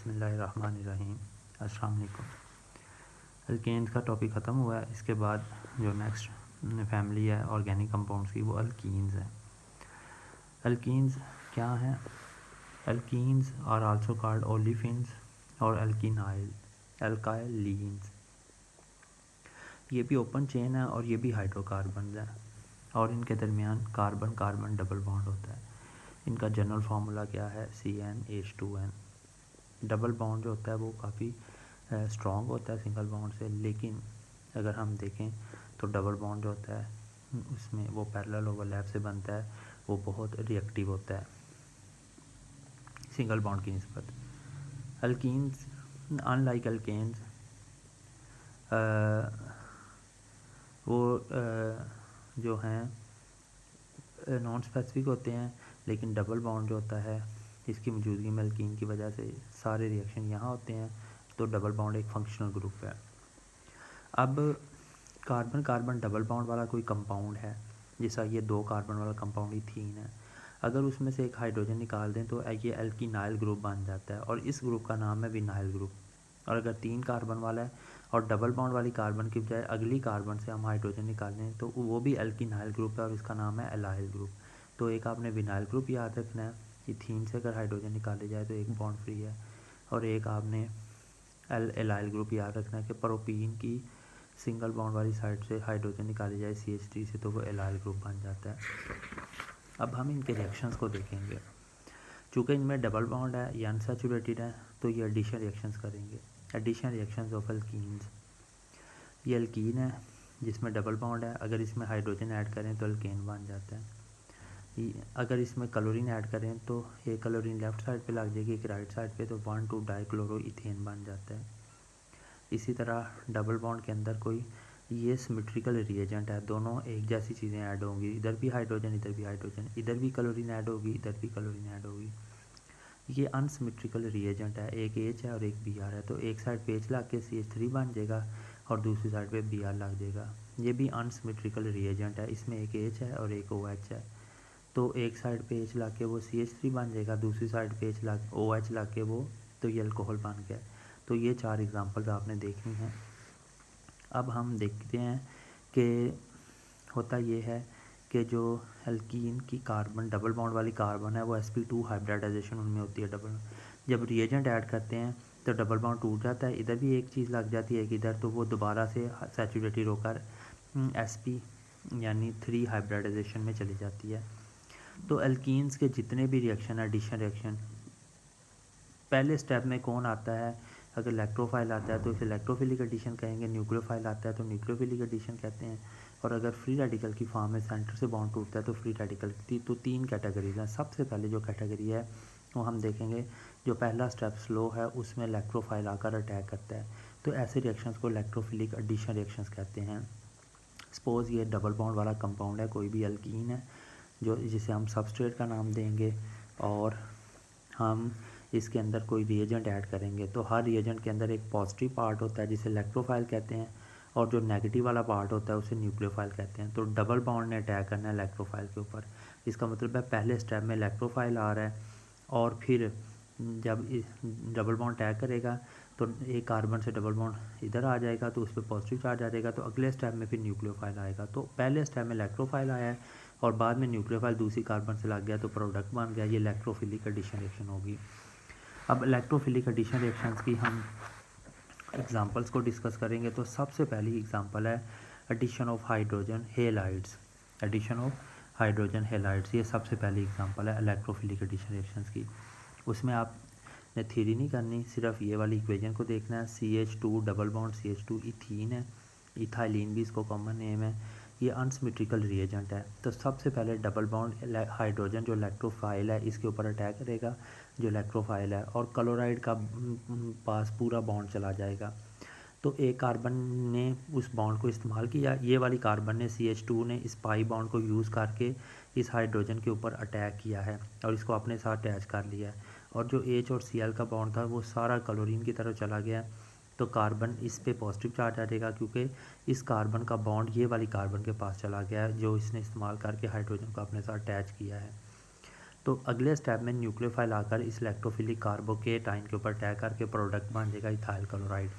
बिस्मिल्लाहिर्रहमानिर्रहीम। अस्सलाम वालेकुम। अल्केन्स का टॉपिक ख़त्म हुआ है। इसके बाद जो नेक्स्ट फैमिली है ऑर्गेनिक कंपाउंड्स की, वो अल्कीन्स है। अल्कीन्स क्या हैं? Alkenes are also called olefins और अल्काइलीन्स। ये भी ओपन चेन है और ये भी हाइड्रोकार्बन है, और इनके दरमियान कार्बन कार्बन डबल बॉन्ड होता है। इनका जनरल फार्मूला क्या है? CnH2n। डबल बॉन्ड जो होता है वो काफ़ी स्ट्रॉन्ग होता है सिंगल बॉन्ड से, लेकिन अगर हम देखें तो डबल बॉन्ड जो होता है उसमें वो पैरेलल ओवरलैप से बनता है, वो बहुत रिएक्टिव होता है सिंगल बॉन्ड की निस्बत। अल्कीन्स अनलाइक अल्केन्स वो जो हैं नॉन स्पेसिफिक होते हैं, लेकिन डबल बॉन्ड जो होता है इसकी मौजूदगी में अल्कीन की वजह से सारे रिएक्शन यहाँ होते हैं, तो डबल बॉन्ड एक फंक्शनल ग्रुप है। अब कार्बन कार्बन डबल बॉन्ड वाला कोई कंपाउंड है, जैसा ये 2 कार्बन वाला कंपाउंड इथीन है, अगर उसमें से एक हाइड्रोजन निकाल दें तो ये एल्कीनाइल ग्रुप बन जाता है, और इस ग्रुप का नाम है विनाइल ग्रुप। और अगर 3 कार्बन वाला है और डबल बॉन्ड वाली कार्बन की बजाय अगली कार्बन से हम हाइड्रोजन निकालें तो वो भी एल्कीनाइल ग्रुप है और इसका नाम है एलाइल ग्रुप। तो एक आपने विनाइल ग्रुप याद रखना है, इथीन से अगर हाइड्रोजन निकाले जाए तो एक बॉन्ड फ्री है, और एक आपने एलाइल ग्रुप याद रखना है कि प्रोपीन की सिंगल बॉन्ड वाली साइड से हाइड्रोजन निकाली जाए CH3 से तो वो एलाइल ग्रुप बन जाता है। अब हम इनके रिएक्शंस को देखेंगे। चूँकि इनमें डबल बॉन्ड है या अनसैचुरेटेड है तो ये एडिशन रिएक्शंस करेंगे। Addition reactions of alkenes. ये अल्कीन है जिसमें डबल बॉन्ड है, अगर इसमें हाइड्रोजन ऐड करें तो अल्केन बन जाता है। अगर इसमें क्लोरीन ऐड करें तो एक क्लोरीन लेफ़्ट साइड पे लग जाएगी, एक राइट साइड पे, तो 1,2 डाइक्लोरोइथेन बन जाता है। इसी तरह डबल बॉन्ड के अंदर कोई ये सिमेट्रिकल रिएजेंट है, दोनों एक जैसी चीज़ें ऐड होंगी, इधर भी हाइड्रोजन इधर भी हाइड्रोजन, इधर भी क्लोरीन ऐड होगी इधर भी क्लोरीन ऐड होगी। ये अनसिमेट्रिकल रिएजेंट है, एक H है और एक Br है, तो एक साइड पे H लग के CH3 बन जाएगा और दूसरी साइड पे Br लग जाएगा। ये भी अनसिमेट्रिकल रिएजेंट है, इसमें एक H है और एक OH है, तो एक साइड पे H लग के वो CH3 बन जाएगा, दूसरी साइड पे OH लग के वो तो ये अल्कोहल बन गया। तो ये 4 एग्जांपल्स आपने देखनी हैं। अब हम देखते हैं कि होता ये है कि जो एल्कीन की कार्बन डबल बॉन्ड वाली कार्बन है वो sp2 हाइब्रिडाइजेशन उनमें होती है। डबल जब रिएजेंट ऐड करते हैं तो डबल बॉन्ड टूट जाता है, इधर भी एक चीज़ लग जाती है एक इधर, तो वो दोबारा से सैचुरेटेड होकर sp यानी 3 हाइब्रिडाइजेशन में चली जाती है। तो एल्कीन्स के जितने भी रिएक्शन है एडिशन रिएक्शन, पहले स्टेप में कौन आता है? अगर इलेक्ट्रोफाइल आता है तो इसे इलेक्ट्रोफिलिक एडिशन कहेंगे, न्यूक्लियोफाइल आता है तो न्यूक्लियोफिलिक एडिशन कहते हैं, और अगर फ्री रेडिकल की फॉर्म में सेंटर से बॉन्ड टूटता है तो फ्री रेडिकल की। तो 3 कैटेगरीज हैं। सबसे पहले जो कैटेगरी है वो हम देखेंगे, जो पहला स्टेप स्लो है उसमें इलेक्ट्रोफाइल आकर अटैक करता है, तो ऐसे रिएक्शंस को इलेक्ट्रोफिलिक एडिशन रिएक्शंस कहते हैं। सपोज़ ये डबल बॉन्ड वाला कंपाउंड है, कोई भी एल्कीन है जो जिसे हम सबस्ट्रेट का नाम देंगे, और हम इसके अंदर कोई रिएजेंट ऐड करेंगे, तो हर रिएजेंट के अंदर एक पॉजिटिव पार्ट होता है जिसे इलेक्ट्रोफाइल कहते हैं, और जो नेगेटिव वाला पार्ट होता है उसे न्यूक्लियोफाइल कहते हैं। तो डबल बॉन्ड ने अटैक करना है इलेक्ट्रोफाइल के ऊपर, इसका मतलब है पहले स्टेप में इलेक्ट्रोफाइल आ रहा है, और फिर जब डबल बॉन्ड अटैक करेगा तो एक कार्बन से डबल बॉन्ड इधर आ जाएगा तो उस पर पॉजिटिव चार्ज आ जाएगा, तो अगले स्टेप में फिर न्यूक्लियोफाइल आएगा। तो पहले स्टेप में इलेक्ट्रोफाइल आया है और बाद में न्यूक्लियोफाइल दूसरी कार्बन से लग गया तो प्रोडक्ट बन गया, ये इलेक्ट्रोफिलिक एडिशन रिएक्शन होगी। अब इलेक्ट्रोफिलिक एडिशन रिएक्शंस की हम एग्जांपल्स को डिस्कस करेंगे, तो सबसे पहली एग्जांपल है addition of hydrogen halides. Addition of hydrogen halides ये सबसे पहली एग्जांपल है इलेक्ट्रोफिलिक एडिशन रिएक्शंस की। उसमें आपने थ्योरी नहीं करनी, सिर्फ ये वाली इक्वेशन को देखना है। CH2 double bond CH2 ethene है, इथाइलिन भी इसको कॉमन नेम है, ये अनसिमेट्रिकल रिएजेंट है। तो सबसे पहले डबल बॉन्ड हाइड्रोजन जो इलेक्ट्रोफाइल है इसके ऊपर अटैक करेगा, जो इलेक्ट्रोफाइल है, और क्लोराइड का पास पूरा बॉन्ड चला जाएगा। तो एक कार्बन ने उस बॉन्ड को इस्तेमाल किया, ये वाली कार्बन ने CH2 ने इस पाई बॉन्ड को यूज़ करके इस हाइड्रोजन के ऊपर अटैक किया है और इसको अपने साथ अटैच कर लिया है, और जो H और Cl का बॉन्ड था वो सारा क्लोरीन की तरफ चला गया। तो कार्बन इस पे पॉजिटिव चार्ज आ जाएगा क्योंकि इस कार्बन का बॉन्ड ये वाली कार्बन के पास चला गया है जो इसने इस्तेमाल करके हाइड्रोजन को अपने साथ अटैच किया है। तो अगले स्टेप में न्यूक्लियोफाइल आकर इस इलेक्ट्रोफिलिक कार्बोकेटाइन के ऊपर अटैक करके प्रोडक्ट बन जाएगा इथाइल क्लोराइड।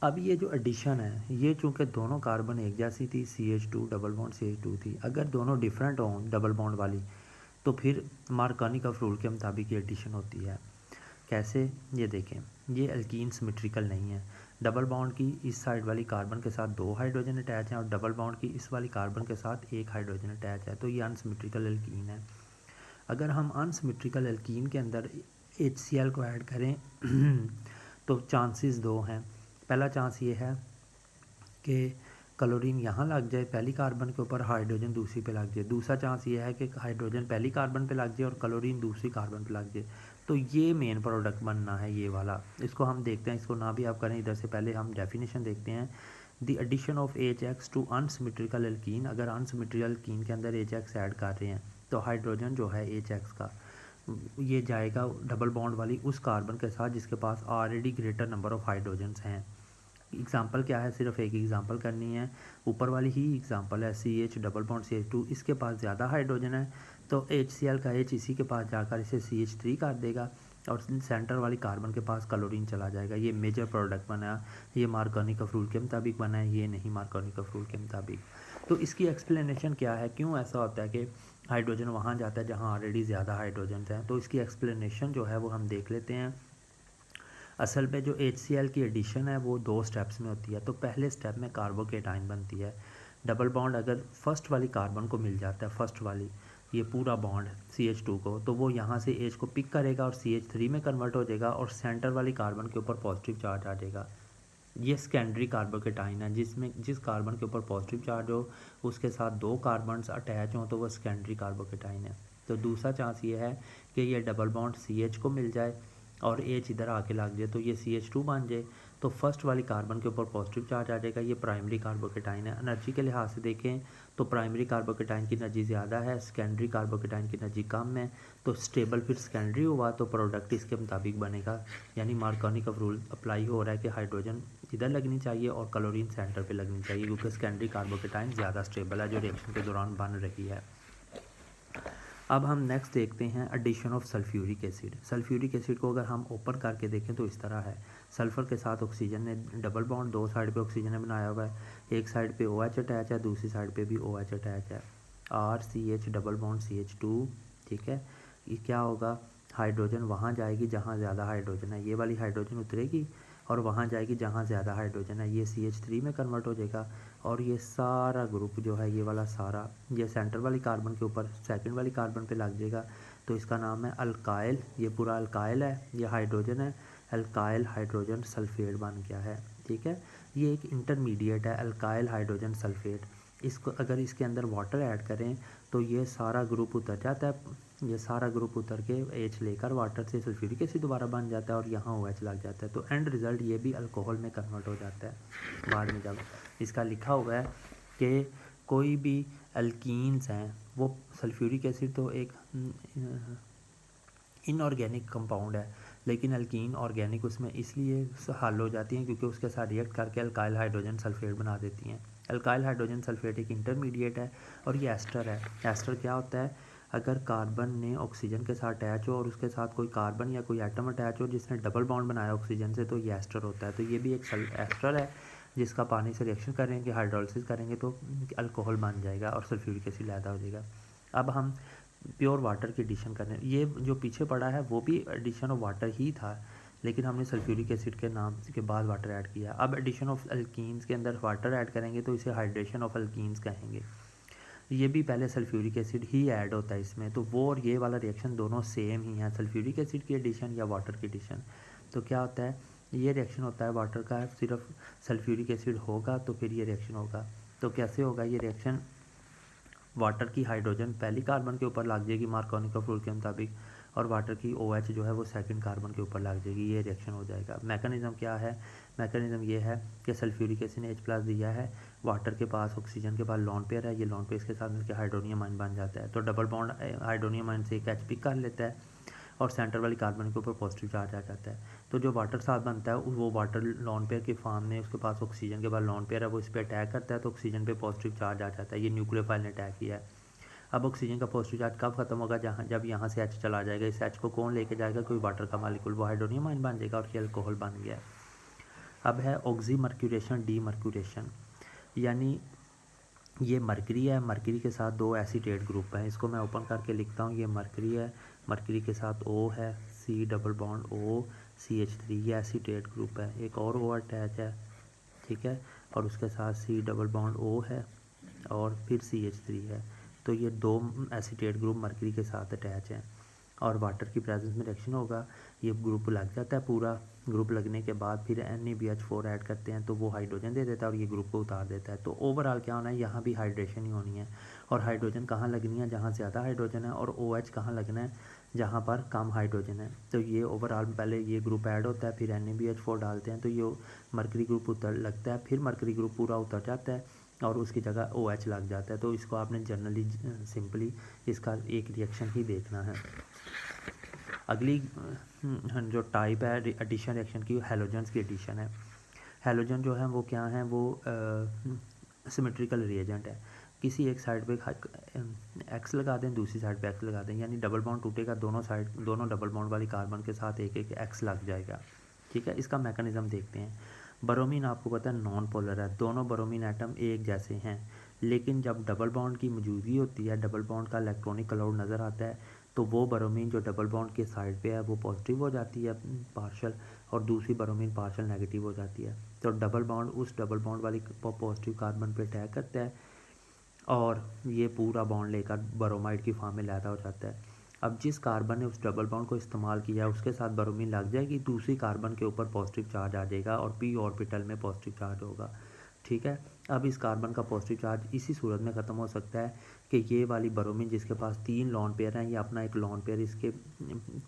अब ये जो एडिशन है, ये चूँकि दोनों कार्बन एक जैसी थी, CH2 डबल बॉन्ड CH2 थी, अगर दोनों डिफरेंट हों डबल बॉन्ड वाली तो फिर मार्कोनी का रूल के मुताबिक ये एडिशन होती है। कैसे, ये देखें, ये एल्कीन सिमेट्रिकल नहीं है। डबल बॉन्ड की इस साइड वाली कार्बन के साथ 2 हाइड्रोजन अटैच हैं और डबल बॉन्ड की इस वाली कार्बन के साथ 1 हाइड्रोजन अटैच है, तो ये अनसिमेट्रिकल एल्कीन है। अगर हम अनसिमेट्रिकल एल्कीन के अंदर HCl को ऐड करें तो चांसेस 2 हैं। पहला चांस ये है कि क्लोरीन यहाँ लग जाए पहली कार्बन के ऊपर, हाइड्रोजन दूसरी पे लग जाए। दूसरा चांस ये है कि हाइड्रोजन पहली कार्बन पे लग जाए और क्लोरीन दूसरी कार्बन पे लग जाए। तो ये मेन प्रोडक्ट बनना है ये वाला। इसको हम देखते हैं, इसको ना भी आप करें, इधर से पहले हम डेफिनेशन देखते हैं। The addition of HX to unsymmetrical alkene, अगर अनसिमेट्रिकल एल्कीन के अंदर HX ऐड कर रहे हैं तो हाइड्रोजन जो है HX का ये जाएगा डबल बॉन्ड वाली उस कार्बन के साथ जिसके पास already greater number of hydrogens हैं। एग्जांपल क्या है, सिर्फ एक एग्जांपल करनी है, ऊपर वाली ही एग्जांपल है, CH डबल बॉन्ड CH2, इसके पास ज़्यादा हाइड्रोजन है तो HCl का H इसी के पास जाकर इसे CH3 कर देगा और सेंटर वाली कार्बन के पास क्लोरीन चला जाएगा। ये मेजर प्रोडक्ट बना, ये मार्कोनिकॉफ रूल के मुताबिक बना है, ये नहीं मार्कोनिकॉफ रूल के मुताबिक। तो इसकी एक्सप्लेनेशन क्या है, क्यों ऐसा होता है कि हाइड्रोजन वहाँ जाता है जहाँ ऑलरेडी ज़्यादा हाइड्रोजन हैं, तो इसकी एक्सप्लेनेशन जो है वो हम देख लेते हैं। असल में जो HCl की एडिशन है वो 2 स्टेप्स में होती है। तो पहले स्टेप में कार्बोकेटाइन बनती है। डबल बॉन्ड अगर फर्स्ट वाली कार्बन को मिल जाता है, फर्स्ट वाली ये पूरा बॉन्ड CH2 को, तो वो यहाँ से H को पिक करेगा और CH3 में कन्वर्ट हो जाएगा और सेंटर वाली कार्बन के ऊपर पॉजिटिव चार्ज आ जाएगा। ये सेकेंडरी कार्बोकेटाइन है, जिस कार्बन के ऊपर पॉजिटिव चार्ज हो उसके साथ 2 कार्बन्स अटैच हों तो वो सेकेंडरी कार्बोकेटाइन है। तो दूसरा चांस ये है कि ये डबल बॉन्ड CH को मिल जाए और H इधर आके लग जाए तो ये CH2 बन जाए, तो फर्स्ट वाली कार्बन के ऊपर पॉजिटिव चार्ज आ जाएगा। ये प्राइमरी कार्बोकेटाइन है। एनर्जी के लिहाज से देखें तो प्राइमरी कार्बोकेटाइन की एनर्जी ज़्यादा है, सेकेंडरी कार्बोकेटाइन की एनर्जी कम है, तो स्टेबल फिर सेकेंडरी हुआ तो प्रोडक्ट इसके मुताबिक बनेगा। यानी मार्कोनिकॉफ रूल अप्लाई हो रहा है कि हाइड्रोजन इधर लगनी चाहिए और क्लोरीन सेंटर पे लगनी चाहिए, क्योंकि सेकेंडरी कार्बोकेटाइन ज़्यादा स्टेबल है जो रिएक्शन के दौरान बन रही है। अब हम नेक्स्ट देखते हैं addition of sulphuric acid. Sulphuric acid को अगर हम ओपन करके देखें तो इस तरह है, सल्फ़र के साथ ऑक्सीजन ने डबल बॉन्ड 2 साइड पे ऑक्सीजन ने बनाया हुआ है, एक साइड पे OH अटैच है, दूसरी साइड पे भी OH अटैच है, RCH डबल बॉन्ड CH2। ठीक है, ये क्या होगा, हाइड्रोजन वहाँ जाएगी जहाँ ज़्यादा हाइड्रोजन है, ये वाली हाइड्रोजन उतरेगी और वहाँ जाएगी जहाँ ज़्यादा हाइड्रोजन है, ये CH3 में कन्वर्ट हो जाएगा और ये सारा ग्रुप जो है ये वाला सारा ये सेंटर वाली कार्बन के ऊपर सेकंड वाली कार्बन पे लग जाएगा, तो इसका नाम है अल्काइल। ये पूरा अल्काइल है, ये हाइड्रोजन है, अल्काइल हाइड्रोजन सल्फेट बन गया है। ठीक है, ये एक इंटरमीडिएट है अल्काइल हाइड्रोजन सल्फेट। इसको अगर इसके अंदर वाटर ऐड करें तो ये सारा ग्रुप उतर जाता है, ये सारा ग्रुप उतर के H लेकर वाटर से सल्फ्यूरिक एसिड दोबारा बन जाता है और यहाँ OH लग जाता है, तो एंड रिज़ल्ट ये भी अल्कोहल में कन्वर्ट हो जाता है बाद में। जब इसका लिखा हुआ है कि कोई भी अल्कीन्स हैं वो सल्फ्यूरिक एसिड तो एक इनऑर्गेनिक कंपाउंड है, लेकिन अल्कीन ऑर्गेनिक उसमें इसलिए हल हो जाती हैं क्योंकि उसके साथ रिएक्ट करके अल्काइल हाइड्रोजन सल्फेट बना देती हैं। अल्काइल हाइड्रोजन सल्फेट एक इंटरमीडिएट है और ये एस्टर है। एस्टर क्या होता है, अगर कार्बन ने ऑक्सीजन के साथ अटैच हो और उसके साथ कोई कार्बन या कोई एटम अटैच हो जिसने डबल बॉन्ड बनाया ऑक्सीजन से, तो ये एस्टर होता है। तो ये भी एक एस्टर है जिसका पानी से रिएक्शन करेंगे, हाइड्रोलिसिस करेंगे तो अल्कोहल बन जाएगा और सल्फ्यूरिक एसिड पैदा हो जाएगा। अब हम प्योर वाटर की एडिशन करने, ये जो पीछे पड़ा है वो भी एडिशन ऑफ वाटर ही था, लेकिन हमने सल्फ्यूरिक एसिड के नाम के बाद वाटर ऐड किया। अब एडिशन ऑफ अल्कीन्स के अंदर वाटर ऐड करेंगे तो इसे हाइड्रेशन ऑफ अल्कीन्स कहेंगे। ये भी पहले सल्फ्यूरिक एसिड ही ऐड होता है इसमें, तो वो और ये वाला रिएक्शन दोनों सेम ही हैं, सल्फ्यूरिक एसिड की एडिशन या वाटर की एडिशन। तो क्या होता है, ये रिएक्शन होता है वाटर का, सिर्फ सल्फ्यूरिक एसिड होगा तो फिर ये रिएक्शन होगा। तो कैसे होगा ये रिएक्शन, वाटर की हाइड्रोजन पहली कार्बन के ऊपर लग जाएगी मार्कोनिकॉफ रूल के मुताबिक और वाटर की OH जो है वो सेकंड कार्बन के ऊपर लग जाएगी, ये रिएक्शन हो जाएगा। मैकेनिज़्म क्या है, मैकेनिज़्म ये है कि सल्फ्यूरिक एसिड ने H+ दिया है, वाटर के पास ऑक्सीजन के पास लॉन पेयर है, ये लॉन पेयर के साथ मिलकर हाइड्रोनियम आयन बन जाता है, तो डबल बॉन्ड हाइड्रोनियम आयन से एक H पिक कर लेता है और सेंटर वाली कार्बन के ऊपर पॉजिटिव चार्ज आ जाता है। तो जो वाटर साथ बनता है वो वाटर लॉन पेयर के फॉर्म में, उसके पास ऑक्सीजन के बाद लॉन पेयर है, वो इस पर अटैक करता है तो ऑक्सीजन पे पॉजिटिव चार्ज आ जाता है, ये न्यूक्लियोफाइल ने अटैक किया है। अब ऑक्सीजन का पॉजिटिव चार्ज कब खत्म होगा, जब यहाँ से H चला जाएगा। इस H को कौन लेके जाएगा, कोई वाटर का मालिक्यूल, वो हाइड्रोनियम आयन बन जाएगा और ये अल्कोहल बन गया। अब है ऑक्सीमर्क्यूरेशन डीमर्क्यूरेशन, यानी ये मरकरी है, मरकरी के साथ दो एसीटेट ग्रुप हैं। इसको मैं ओपन करके लिखता हूँ, ये मरकरी है, मरकरी के साथ O है, C double bond O CH3, ये एसीटेट ग्रुप है। एक और O अटैच है, ठीक है, और उसके साथ C डबल बॉन्ड O है और फिर CH3 है। तो ये दो एसीटेट ग्रुप मरकरी के साथ अटैच हैं और वाटर की प्रेजेंस में रिएक्शन होगा, ये ग्रुप लग जाता है। पूरा ग्रुप लगने के बाद फिर NaBH4 ऐड करते हैं तो वो हाइड्रोजन दे देता है और ये ग्रुप को उतार देता है। तो ओवरऑल क्या होना है, यहाँ भी हाइड्रेशन ही होनी है। और हाइड्रोजन कहाँ लगनी है, जहाँ ज़्यादा हाइड्रोजन है, और OH कहाँ लगना है, जहाँ पर कम हाइड्रोजन है। तो ये ओवरऑल पहले ये ग्रुप ऐड होता है, फिर NaBH4 डालते हैं तो ये मरकरी ग्रुप उतर लगता है, फिर मरकरी ग्रुप पूरा उतर जाता है और उसकी जगह OH लग जाता है। तो इसको आपने जनरली सिंपली इसका एक रिएक्शन ही देखना है। अगली जो टाइप है एडिशन रिएक्शन की, हैलोजन्स की एडिशन है। हैलोजन जो है वो क्या है, वो सिमेट्रिकल रिएजेंट है। किसी एक साइड पे X लगा दें, दूसरी साइड पे X लगा दें, यानी डबल बॉन्ड टूटेगा, दोनों डबल बॉन्ड वाली कार्बन के साथ एक एक X लग जाएगा, ठीक है। इसका मैकेनिज्म देखते हैं। ब्रोमीन आपको पता है नॉन पोलर है, दोनों ब्रोमीन एटम एक जैसे हैं, लेकिन जब डबल बॉन्ड की मौजूदगी होती है, डबल बॉन्ड का इलेक्ट्रॉनिक क्लाउड नज़र आता है, तो वो ब्रोमीन जो डबल बॉन्ड के साइड पे है वो पॉजिटिव हो जाती है पार्शल, और दूसरी ब्रोमीन पार्शल नेगेटिव हो जाती है। तो डबल बॉन्ड उस डबल बॉन्ड वाली पॉजिटिव कार्बन पे अटैक करता है और ये पूरा बॉन्ड लेकर ब्रोमाइड की फॉर्म में लैदा हो जाता है। अब जिस कार्बन ने उस डबल बॉन्ड को इस्तेमाल किया है उसके साथ ब्रोमीन लग जाएगी, दूसरी कार्बन के ऊपर पॉजिटिव चार्ज आ जाएगा और p ऑर्बिटल में पॉजिटिव चार्ज होगा, ठीक है। अब इस कार्बन का पॉजिटिव चार्ज इसी सूरत में ख़त्म हो सकता है कि ये वाली ब्रोमीन जिसके पास 3 लॉन पेयर हैं, ये अपना एक लॉन पेयर इसके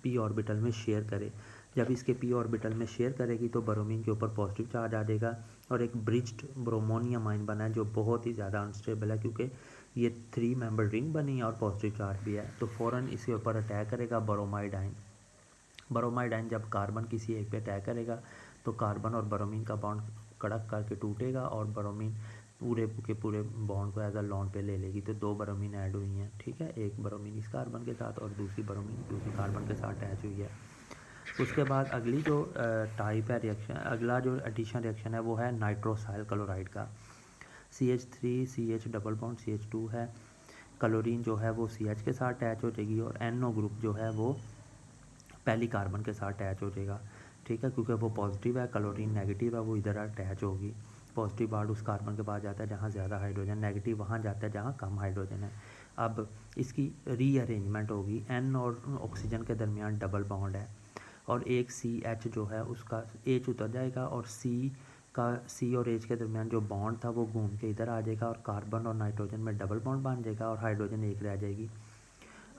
p ऑर्बिटल में शेयर करे। जब इसके p ऑर्बिटल में शेयर करेगी तो ब्रोमीन के ऊपर पॉजिटिव चार्ज आ जाएगा और एक ब्रिज्ड ब्रोमोनियम आयन बना है जो बहुत ही ज़्यादा अनस्टेबल है, क्योंकि ये 3 मेंबर रिंग बनी है और पॉजिटिव चार्ज भी है। तो फ़ौरन इसके ऊपर अटैक करेगा ब्रोमाइड आयन। ब्रोमाइड आयन जब कार्बन किसी एक पे अटैक करेगा तो कार्बन और ब्रोमीन का बॉन्ड कड़क करके टूटेगा और ब्रोमीन पूरे के पूरे बॉन्ड को एज अ लॉन पे ले लेगी। तो 2 ब्रोमीन ऐड हुई हैं, ठीक है, एक ब्रोमीन इस कार्बन के साथ और दूसरी ब्रोमीन दूसरी कार्बन के साथ अटैच हुई है। उसके बाद अगली जो टाइप है रिएक्शन, अगला जो एडिशन रिएक्शन है वो है नाइट्रोसाइल क्लोराइड का। CH3 CH double bond CH2 है, क्लोरीन जो है वो CH के साथ अटैच हो जाएगी और NO ग्रुप जो है वो पहली कार्बन के साथ अटैच हो जाएगा, ठीक है, क्योंकि वो पॉजिटिव है, क्लोरीन नेगेटिव है, वो इधर अटैच होगी। पॉजिटिव पार्ट उस कार्बन के पास जाता है जहाँ ज़्यादा हाइड्रोजन, नेगेटिव वहाँ जाता है जहाँ कम हाइड्रोजन है। अब इसकी रीअरेंजमेंट होगी, N और ऑक्सीजन के दरमियान डबल बॉन्ड है और एक CH जो है उसका H उतर जाएगा और C और H के दरमियान जो बॉन्ड था वो घूम के इधर आ जाएगा और कार्बन और नाइट्रोजन में डबल बॉन्ड बन जाएगा और हाइड्रोजन एक रह जाएगी।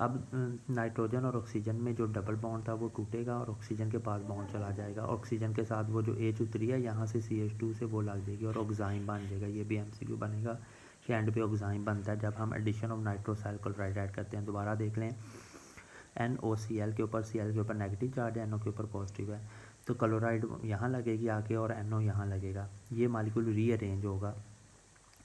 अब नाइट्रोजन और ऑक्सीजन में जो डबल बॉन्ड था वो टूटेगा और ऑक्सीजन के पास बॉन्ड चला जाएगा। ऑक्सीजन के साथ वो जो H उतरी है यहाँ से CH2 से वो लग जाएगी और ऑक्साइन बन जाएगा। ये भी MCQ बनेगा कि एंड पे ऑक्साइन बनता है जब हम एडिशन ऑफ नाइट्रोसाइल क्लोराइड ऐड करते हैं। दोबारा देख लें, NOCl के ऊपर Cl के ऊपर नेगेटिव चार्ज है, NO के ऊपर पॉजिटिव है, तो क्लोराइड यहाँ लगेगी आके और NO यहाँ लगेगा। ये मालिक्यूल रीअरेंज होगा,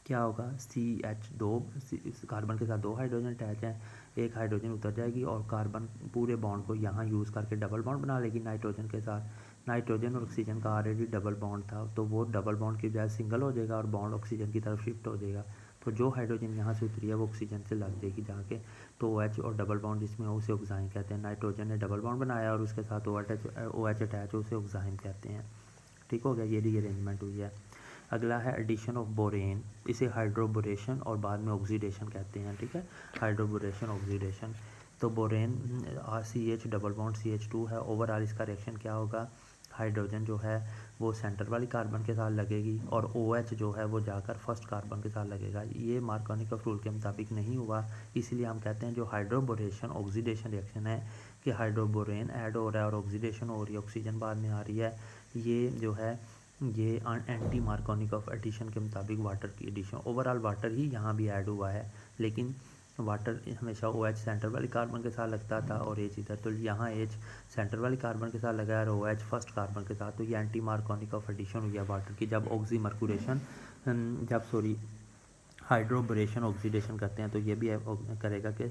क्या होगा, CH2 कार्बन के साथ 2 हाइड्रोजन अटैच हैं, एक हाइड्रोजन उतर जाएगी और कार्बन पूरे बॉन्ड को यहाँ यूज़ करके डबल बॉन्ड बना लेगी नाइट्रोजन के साथ। नाइट्रोजन और ऑक्सीजन का ऑलरेडी डबल बॉन्ड था तो वो डबल बॉन्ड की बजाय सिंगल हो जाएगा और बॉन्ड ऑक्सीजन की तरफ शिफ्ट हो जाएगा। तो जो हाइड्रोजन यहाँ से उतरी है वो ऑक्सीजन से लग जाएगी जाके, तो OH और डबल बॉन्ड जिसमें उसे ऑक्साइन कहते हैं। नाइट्रोजन ने डबल बॉन्ड बनाया और उसके साथ OH अटैच हो उसे ऑक्साइन कहते हैं, ठीक हो गया, ये रीअरेंजमेंट हुई है। अगला है एडिशन ऑफ बोरेन, इसे हाइड्रोबोरेशन और बाद में ऑक्सीडेशन कहते हैं, ठीक है, हाइड्रोबोरेशन ऑक्सीडेशन। तो borane CH double bond CH2 है। ओवरऑल इसका रिएक्शन क्या होगा, हाइड्रोजन जो है वो सेंटर वाली कार्बन के साथ लगेगी और OH जो है वो जाकर फर्स्ट कार्बन के साथ लगेगा। ये मार्कोनिकॉफ रूल के मुताबिक नहीं हुआ, इसलिए हम कहते हैं जो हाइड्रोबोरेशन ऑक्सीडेशन रिएक्शन है कि हाइड्रोबोरेन ऐड हो रहा है और ऑक्सीडेशन हो रही है, ऑक्सीजन बाद में आ रही है, ये जो है ये एंटी मार्कोनिकॉफ एडिशन के मुताबिक वाटर की एडिशन। ओवरऑल वाटर ही यहाँ भी ऐड हुआ है, लेकिन वाटर हमेशा OH सेंटर वाली कार्बन के साथ लगता था और H इधर, तो यहाँ H सेंटर वाली कार्बन के साथ लगा है और OH फर्स्ट कार्बन के साथ। तो ये एंटी मार्कोनिकॉफ एडिशन हुई है वाटर की। जब हाइड्रोबोरेशन ऑक्सीडेशन करते हैं, तो ये भी करेगा कि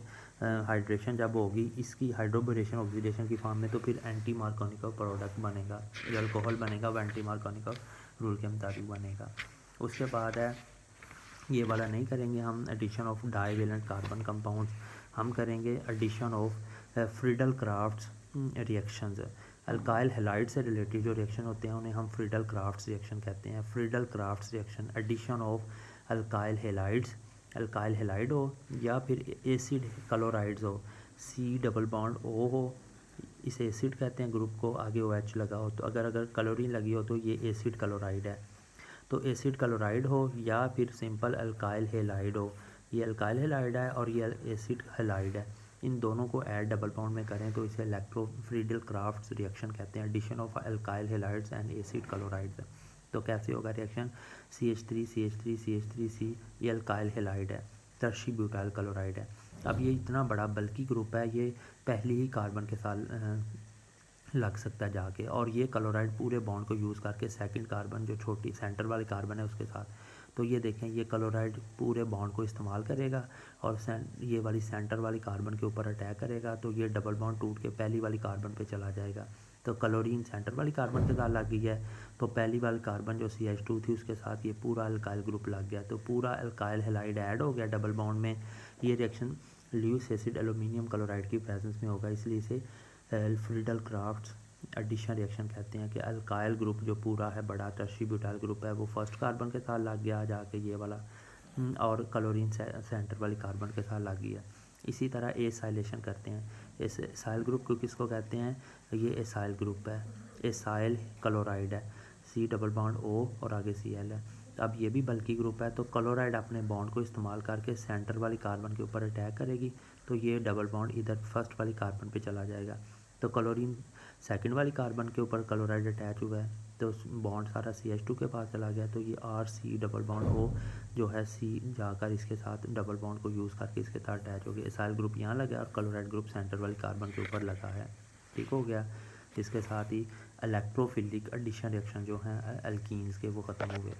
हाइड्रेशन जब होगी इसकी हाइड्रोबोरेशन ऑक्सीडेशन की फॉर्म में, तो फिर एंटी मार्कोनिकव प्रोडक्ट बनेगा, जो अल्कोहल बनेगा वो एंटी मार्कोनिकव रूल के मुताबिक बनेगा। उसके बाद है ये वाला नहीं करेंगे हम, addition of divalent carbon compounds, हम करेंगे addition of Friedel Crafts reactions. Alkyl halide से रिलेटेड जो रिएक्शन होते हैं उन्हें हम फ्रीडल क्राफ्ट्स रिएक्शन कहते हैं। Friedel Crafts reaction, addition of alkyl halides, alkyl halide हो या फिर एसिड क्लोराइड्स हो, C डबल बॉन्ड O हो, इसे एसिड कहते हैं ग्रुप को, आगे OH लगा हो, तो अगर क्लोरीन लगी हो तो ये एसिड क्लोराइड है। तो एसिड क्लोराइड हो या फिर सिंपल अल्काइल हैलाइड हो, ये अल्काइल हैलाइड है और ये एसिड हैलाइड है, इन दोनों को ऐड डबल बॉन्ड में करें तो इसे इलेक्ट्रोफ्रीडल क्राफ्ट्स रिएक्शन कहते हैं, addition of alkyl halides and acid chlorides. तो कैसे होगा रिएक्शन, CH3 ये अल्काइल हैलाइड है, टर्शी ब्यूटाइल क्लोराइड है। अब ये इतना बड़ा बल्कि ग्रुप है, ये पहली ही कार्बन के साथ लग सकता है जाके, और ये क्लोराइड पूरे बॉन्ड को यूज़ करके सेकंड कार्बन जो छोटी सेंटर वाली कार्बन है उसके साथ, तो ये देखें ये क्लोराइड पूरे बॉन्ड को इस्तेमाल करेगा और ये वाली सेंटर वाली कार्बन के ऊपर अटैक करेगा, तो ये डबल बॉन्ड टूट के पहली वाली कार्बन पे चला जाएगा। तो क्लोरीन सेंटर वाली कार्बन के साथ लग गई है, तो पहली वाली कार्बन जो CH2 थी उसके साथ ये पूरा अल्काइल ग्रुप लग गया, तो पूरा अल्काइल हैलाइड ऐड हो गया डबल बॉन्ड में। ये reaction Lewis acid aluminium chloride की प्रेजेंस में होगा, इसलिए इसे फ्रीडल क्राफ्ट्स एडिशन रिएक्शन कहते हैं कि अल्काइल ग्रुप जो पूरा है बड़ा टर्शी ब्यूटाइल ग्रुप है वो फर्स्ट कार्बन के साथ लग गया जाके ये वाला, और क्लोरीन सेंटर वाली कार्बन के साथ लग गया। इसी तरह एसाइलेशन करते हैं, इस एसाइल ग्रुप को किसको कहते हैं, ये एसाइल ग्रुप है, एसाइल क्लोराइड है, C डबल बॉन्ड O और आगे Cl है। अब ये भी बल्कि ग्रुप है, तो क्लोराइड अपने बॉन्ड को इस्तेमाल करके सेंटर वाली कार्बन के ऊपर अटैक करेगी, तो ये डबल बॉन्ड इधर फर्स्ट वाली कार्बन पे चला जाएगा। तो क्लोरीन सेकंड वाली कार्बन के ऊपर क्लोराइड अटैच हुआ है, तो बॉन्ड सारा CH2 के पास चला गया, तो ये RC डबल बॉन्ड O जो है C जाकर इसके साथ डबल बॉन्ड को यूज़ करके इसके साथ अटैच हो गया, एसाइल ग्रुप यहाँ लगा और क्लोराइड ग्रुप सेंटर वाली कार्बन के ऊपर लगा है, ठीक हो गया। इसके साथ ही इलेक्ट्रोफिलिक एडिशन रिएक्शन जो हैं एल्कीन्स के वो ख़त्म हो गए।